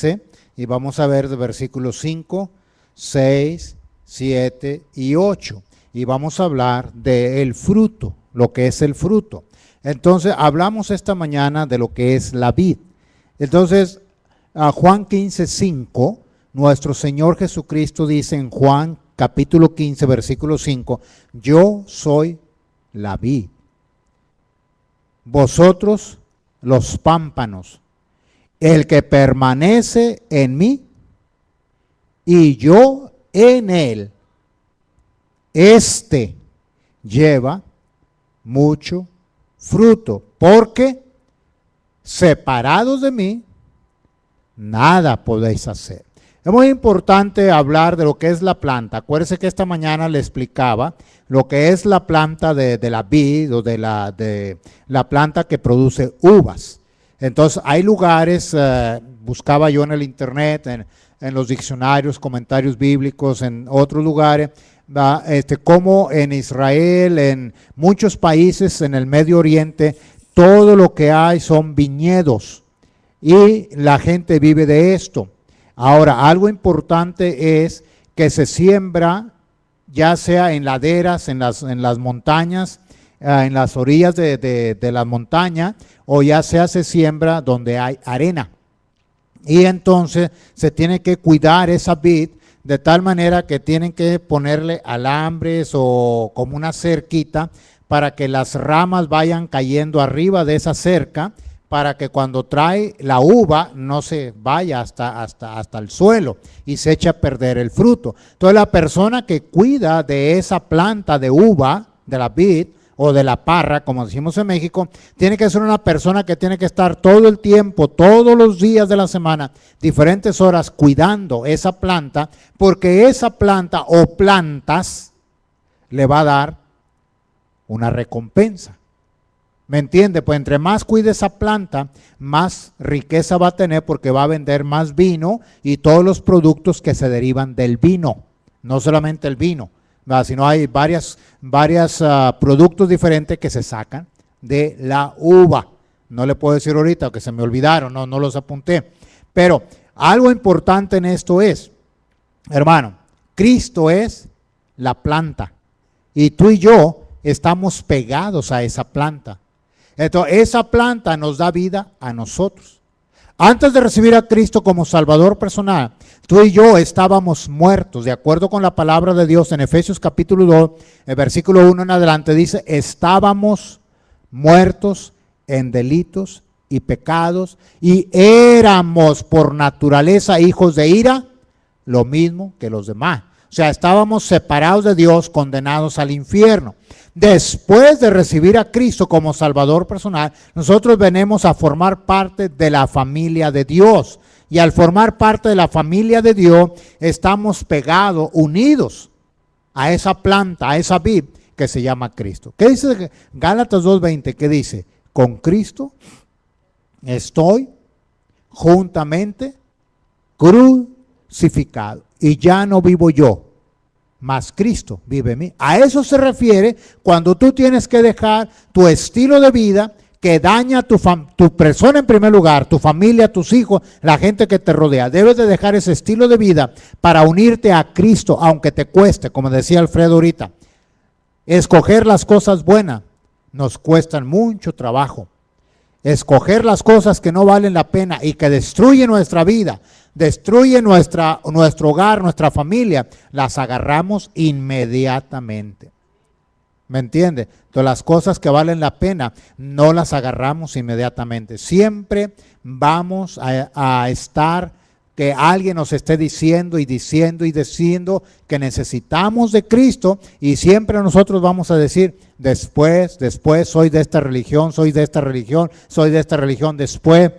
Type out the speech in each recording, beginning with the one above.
15 y vamos a ver de versículos 5, 6, 7 y 8. Y vamos a hablar del fruto, lo que es el fruto. Entonces, hablamos esta mañana de lo que es la vid. Entonces, a Juan 15, 5, nuestro Señor Jesucristo dice en Juan capítulo 15, versículo 5, yo soy la vid, vosotros los pámpanos, el que permanece en mí y yo en él, este lleva mucho fruto, porque separados de mí, nada podéis hacer. Es muy importante hablar de lo que es la planta. Acuérdense que esta mañana le explicaba lo que es la planta de la vid o de la planta que produce uvas. Entonces hay lugares, buscaba yo en el internet, en los diccionarios, comentarios bíblicos, en otros lugares, como en Israel, en muchos países en el Medio Oriente, todo lo que hay son viñedos y la gente vive de esto. Ahora, algo importante es que se siembra, ya sea en laderas, en las montañas, en las orillas de la montaña, o ya sea se siembra donde hay arena. Y entonces se tiene que cuidar esa vid de tal manera que tienen que ponerle alambres o como una cerquita para que las ramas vayan cayendo arriba de esa cerca, para que cuando trae la uva no se vaya hasta el suelo y se eche a perder el fruto. Entonces la persona que cuida de esa planta de uva, de la vid o de la parra, como decimos en México, tiene que ser una persona que tiene que estar todo el tiempo, todos los días de la semana, diferentes horas cuidando esa planta, porque esa planta o plantas le va a dar una recompensa. ¿Me entiende? Pues entre más cuide esa planta, más riqueza va a tener porque va a vender más vino y todos los productos que se derivan del vino. No solamente el vino, ¿verdad? Sino hay varios productos diferentes que se sacan de la uva. No le puedo decir ahorita que se me olvidaron, no los apunté. Pero algo importante en esto es, hermano, Cristo es la planta y tú y yo estamos pegados a esa planta. Entonces, esa planta nos da vida a nosotros. Antes de recibir a Cristo como Salvador personal, tú y yo estábamos muertos, de acuerdo con la palabra de Dios en Efesios capítulo 2, el versículo 1 en adelante, dice, estábamos muertos en delitos y pecados y éramos por naturaleza hijos de ira, lo mismo que los demás. O sea, estábamos separados de Dios, condenados al infierno. Después de recibir a Cristo como Salvador personal, nosotros venimos a formar parte de la familia de Dios. Y al formar parte de la familia de Dios, estamos pegados, unidos a esa planta, a esa vid que se llama Cristo. ¿Qué dice Gálatas 2:20? ¿Qué dice? Con Cristo estoy juntamente crucificado. Y ya no vivo yo, mas Cristo vive en mí. A eso se refiere cuando tú tienes que dejar tu estilo de vida que daña a tu persona en primer lugar, tu familia, tus hijos, la gente que te rodea. Debes de dejar ese estilo de vida para unirte a Cristo, aunque te cueste, como decía Alfredo ahorita. Escoger las cosas buenas nos cuestan mucho trabajo. Escoger las cosas que no valen la pena y que destruyen nuestra vida, destruyen nuestro hogar, nuestra familia, las agarramos inmediatamente. ¿Me entiende? Entonces las cosas que valen la pena no las agarramos inmediatamente. Siempre vamos a estar que alguien nos esté diciendo y diciendo y diciendo que necesitamos de Cristo y siempre nosotros vamos a decir después, soy de esta religión, soy de esta religión, soy de esta religión, después.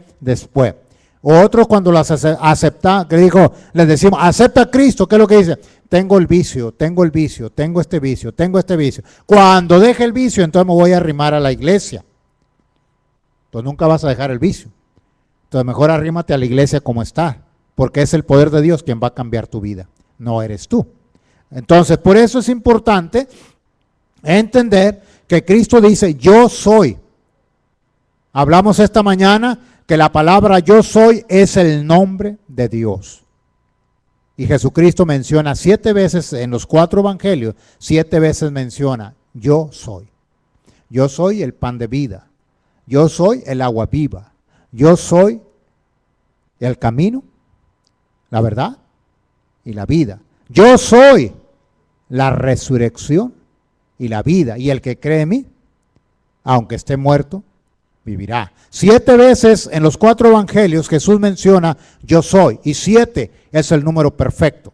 Otros cuando las acepta, que dijo, les decimos, acepta a Cristo, ¿qué es lo que dice? Tengo el vicio, tengo este vicio. Cuando deje el vicio, entonces me voy a arrimar a la iglesia. Entonces nunca vas a dejar el vicio. Entonces mejor arrímate a la iglesia como está, porque es el poder de Dios quien va a cambiar tu vida, no eres tú. Entonces, por eso es importante entender que Cristo dice, yo soy. Hablamos esta mañana que la palabra yo soy es el nombre de Dios. Y Jesucristo menciona 7 veces en los 4 evangelios, 7 veces menciona yo soy. Yo soy el pan de vida. Yo soy el agua viva. Yo soy el camino, la verdad y la vida. Yo soy la resurrección y la vida. Y el que cree en mí, aunque esté muerto, vivirá. 7 veces en los 4 evangelios Jesús menciona yo soy. Y 7 es el número perfecto.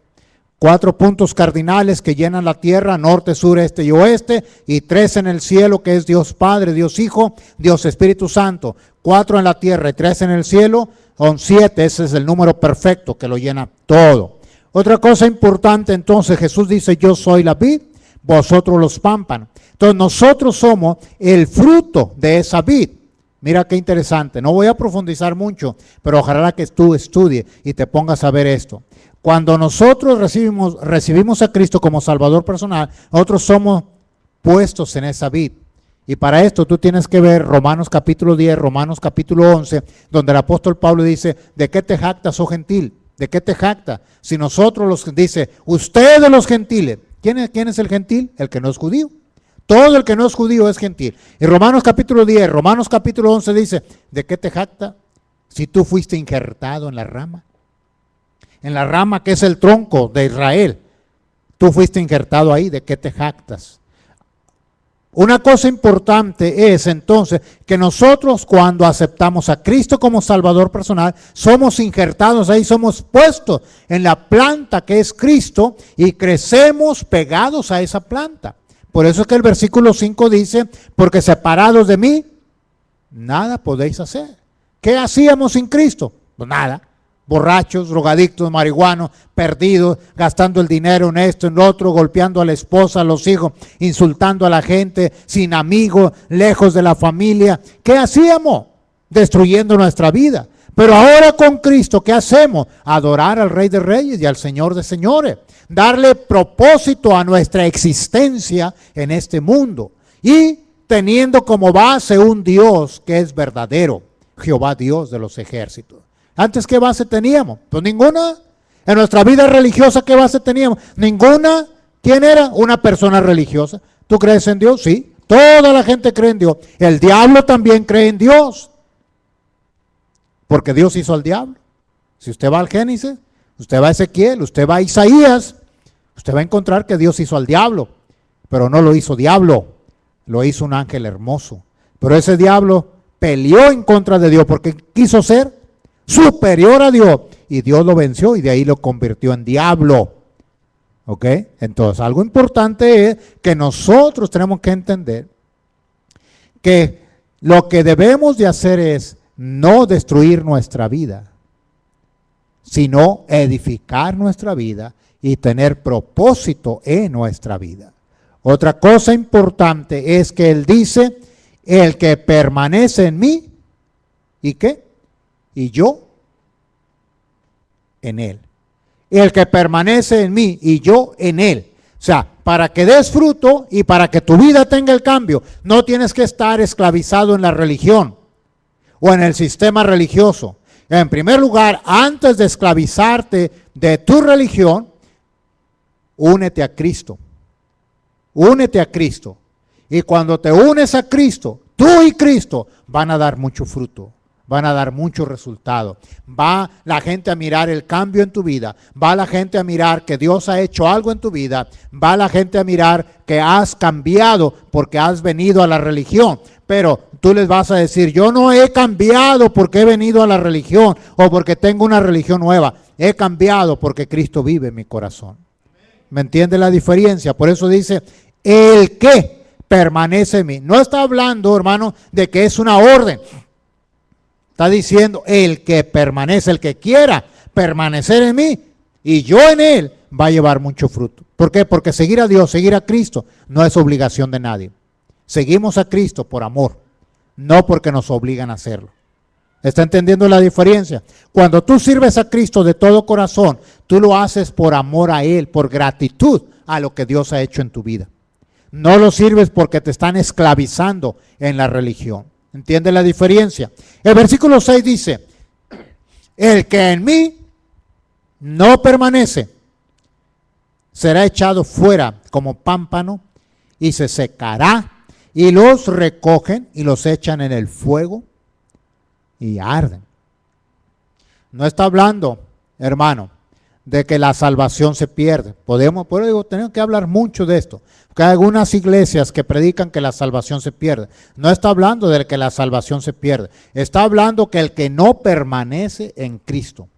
4 puntos cardinales que llenan la tierra, norte, sur, este y oeste, y 3 en el cielo, que es Dios Padre, Dios Hijo, Dios Espíritu Santo. 4 en la tierra y 3 en el cielo, son 7, ese es el número perfecto que lo llena todo. Otra cosa importante, entonces, Jesús dice, yo soy la vid, vosotros los pámpanos. Entonces, nosotros somos el fruto de esa vid. Mira qué interesante, no voy a profundizar mucho, pero ojalá que tú estudies y te pongas a ver esto. Cuando nosotros recibimos a Cristo como Salvador personal, nosotros somos puestos en esa vid. Y para esto tú tienes que ver Romanos capítulo 10, Romanos capítulo 11, donde el apóstol Pablo dice, ¿de qué te jactas, oh gentil? ¿De qué te jactas? Si nosotros dice, ustedes los gentiles, ¿quién es el gentil? El que no es judío. Todo el que no es judío es gentil. Y Romanos capítulo 10, Romanos capítulo 11 dice, ¿de qué te jactas? Si tú fuiste injertado en la rama que es el tronco de Israel, tú fuiste injertado ahí, ¿de qué te jactas? Una cosa importante es entonces que nosotros cuando aceptamos a Cristo como Salvador personal, somos injertados ahí, somos puestos en la planta que es Cristo y crecemos pegados a esa planta. Por eso es que el versículo 5 dice, porque separados de mí, nada podéis hacer. ¿Qué hacíamos sin Cristo? Pues nada. Borrachos, drogadictos, marihuanos, perdidos, gastando el dinero en esto, en lo otro, golpeando a la esposa, a los hijos, insultando a la gente, sin amigos, lejos de la familia. ¿Qué hacíamos? Destruyendo nuestra vida. Pero ahora con Cristo, ¿qué hacemos? Adorar al Rey de Reyes y al Señor de Señores. Darle propósito a nuestra existencia en este mundo. Y teniendo como base un Dios que es verdadero, Jehová Dios de los ejércitos. Antes, ¿qué base teníamos? Pues ninguna. En nuestra vida religiosa, ¿qué base teníamos? Ninguna. ¿Quién era? Una persona religiosa. ¿Tú crees en Dios? Sí. Toda la gente cree en Dios. El diablo también cree en Dios. Porque Dios hizo al diablo. Si usted va al Génesis, usted va a Ezequiel, usted va a Isaías, usted va a encontrar que Dios hizo al diablo. Pero no lo hizo diablo. Lo hizo un ángel hermoso. Pero ese diablo peleó en contra de Dios porque quiso ser superior a Dios, y Dios lo venció y de ahí lo convirtió en diablo. ¿Ok? Entonces, algo importante es que nosotros tenemos que entender que lo que debemos de hacer es no destruir nuestra vida, sino edificar nuestra vida y tener propósito en nuestra vida. Otra cosa importante es que Él dice, el que permanece en mí, ¿y qué? Y yo en él. El que permanece en mí y yo en él. O sea, para que des fruto y para que tu vida tenga el cambio, no tienes que estar esclavizado en la religión o en el sistema religioso. En primer lugar, antes de esclavizarte de tu religión, únete a Cristo. Únete a Cristo. Y cuando te unes a Cristo, tú y Cristo van a dar mucho fruto. Van a dar mucho resultado. Va la gente a mirar el cambio en tu vida. Va la gente a mirar que Dios ha hecho algo en tu vida. Va la gente a mirar que has cambiado porque has venido a la religión. Pero tú les vas a decir, yo no he cambiado porque he venido a la religión o porque tengo una religión nueva. He cambiado porque Cristo vive en mi corazón. ¿Me entiende la diferencia? Por eso dice, el que permanece en mí. No está hablando, hermano, de que es una orden. Está diciendo, el que permanece, el que quiera permanecer en mí y yo en él, va a llevar mucho fruto. ¿Por qué? Porque seguir a Dios, seguir a Cristo, no es obligación de nadie. Seguimos a Cristo por amor, no porque nos obligan a hacerlo. ¿Está entendiendo la diferencia? Cuando tú sirves a Cristo de todo corazón, tú lo haces por amor a Él, por gratitud a lo que Dios ha hecho en tu vida. No lo sirves porque te están esclavizando en la religión. ¿Entiende la diferencia? El versículo 6 dice, el que en mí no permanece será echado fuera como pámpano y se secará, y los recogen y los echan en el fuego y arden. No está hablando, hermano, de que la salvación se pierde. Tenemos que hablar mucho de esto, porque hay algunas iglesias que predican que la salvación se pierde. No está hablando de que la salvación se pierde. Está hablando que el que no permanece en Cristo.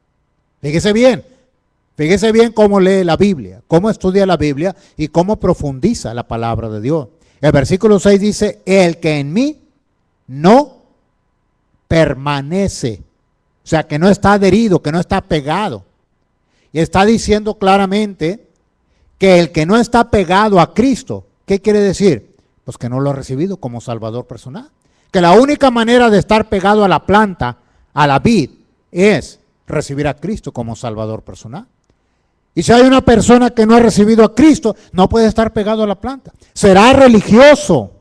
Fíjese bien cómo lee la Biblia, cómo estudia la Biblia y cómo profundiza la palabra de Dios. El versículo 6 dice, el que en mí no permanece. O sea, que no está adherido, que no está pegado. Y está diciendo claramente que el que no está pegado a Cristo, ¿qué quiere decir? Pues que no lo ha recibido como Salvador personal. Que la única manera de estar pegado a la planta, a la vid, es recibir a Cristo como Salvador personal. Y si hay una persona que no ha recibido a Cristo, no puede estar pegado a la planta. Será religioso,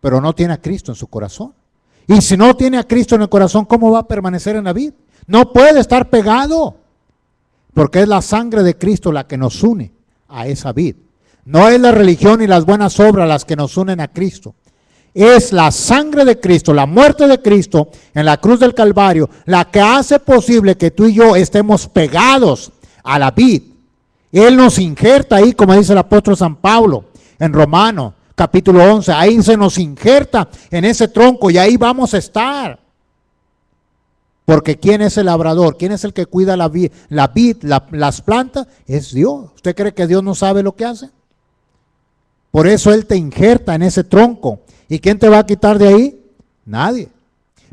pero no tiene a Cristo en su corazón. Y si no tiene a Cristo en el corazón, ¿cómo va a permanecer en la vid? No puede estar pegado, porque es la sangre de Cristo la que nos une a esa vid. No es la religión y las buenas obras las que nos unen a Cristo. Es la sangre de Cristo, la muerte de Cristo en la cruz del Calvario, la que hace posible que tú y yo estemos pegados a la vid. Él nos injerta ahí, como dice el apóstol San Pablo en Romanos capítulo 11, ahí se nos injerta en ese tronco y ahí vamos a estar. Porque ¿quién es el labrador? ¿Quién es el que cuida la vid, las plantas? Es Dios. ¿Usted cree que Dios no sabe lo que hace? Por eso Él te injerta en ese tronco. ¿Y quién te va a quitar de ahí? Nadie.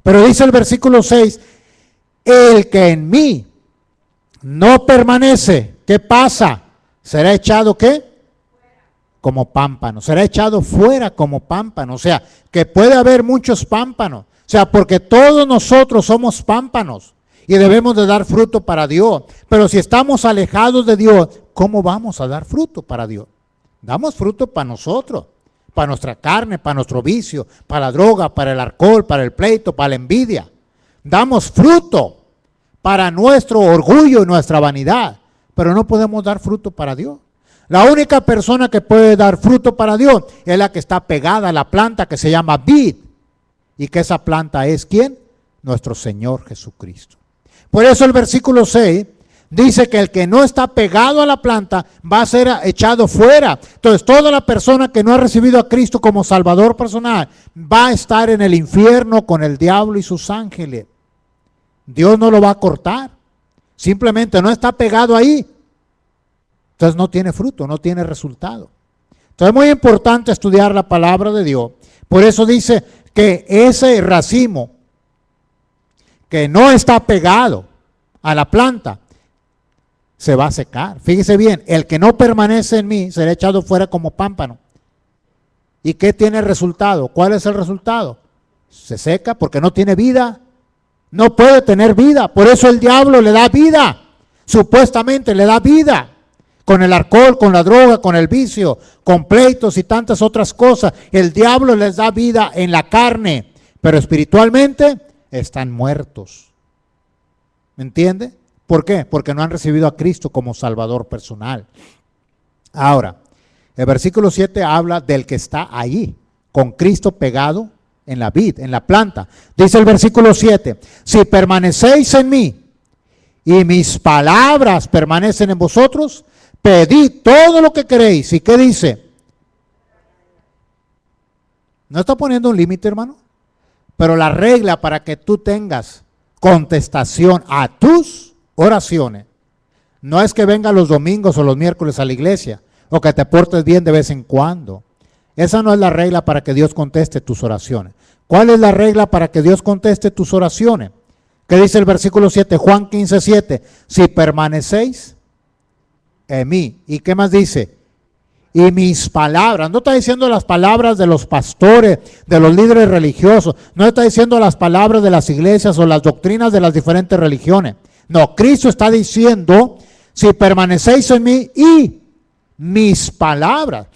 Pero dice el versículo 6, el que en mí no permanece, ¿qué pasa? Será echado, ¿qué? Como pámpano. Será echado fuera como pámpano. O sea, que puede haber muchos pámpanos. O sea, porque todos nosotros somos pámpanos y debemos de dar fruto para Dios. Pero si estamos alejados de Dios, ¿cómo vamos a dar fruto para Dios? Damos fruto para nosotros, para nuestra carne, para nuestro vicio, para la droga, para el alcohol, para el pleito, para la envidia. Damos fruto para nuestro orgullo y nuestra vanidad, pero no podemos dar fruto para Dios. La única persona que puede dar fruto para Dios es la que está pegada a la planta que se llama vid. Y que esa planta es ¿quién? Nuestro Señor Jesucristo. Por eso el versículo 6 dice que el que no está pegado a la planta va a ser echado fuera. Entonces toda la persona que no ha recibido a Cristo como Salvador personal va a estar en el infierno con el diablo y sus ángeles. Dios no lo va a cortar. Simplemente no está pegado ahí. Entonces no tiene fruto, no tiene resultado. Entonces es muy importante estudiar la palabra de Dios. Por eso dice que ese racimo que no está pegado a la planta se va a secar. Fíjese bien, el que no permanece en mí será echado fuera como pámpano. ¿Y qué tiene el resultado? ¿Cuál es el resultado? Se seca porque no tiene vida. No puede tener vida. Por eso el diablo le da vida. Supuestamente le da vida. Con el alcohol, con la droga, con el vicio, con pleitos y tantas otras cosas. El diablo les da vida en la carne, pero espiritualmente están muertos. ¿Me entiende? ¿Por qué? Porque no han recibido a Cristo como Salvador personal. Ahora, el versículo 7 habla del que está allí, con Cristo pegado en la vid, en la planta. Dice el versículo 7, si permanecéis en mí y mis palabras permanecen en vosotros, pedid todo lo que queréis. ¿Y qué dice? No está poniendo un límite, hermano. Pero la regla para que tú tengas contestación a tus oraciones no es que vengas los domingos o los miércoles a la iglesia o que te portes bien de vez en cuando. Esa no es la regla para que Dios conteste tus oraciones. ¿Cuál es la regla para que Dios conteste tus oraciones? ¿Qué dice el versículo 7? Juan 15:7. Si permanecéis en mí. ¿Y qué más dice? Y mis palabras. No está diciendo las palabras de los pastores, de los líderes religiosos. No está diciendo las palabras de las iglesias o las doctrinas de las diferentes religiones. No, Cristo está diciendo, si permanecéis en mí y mis palabras.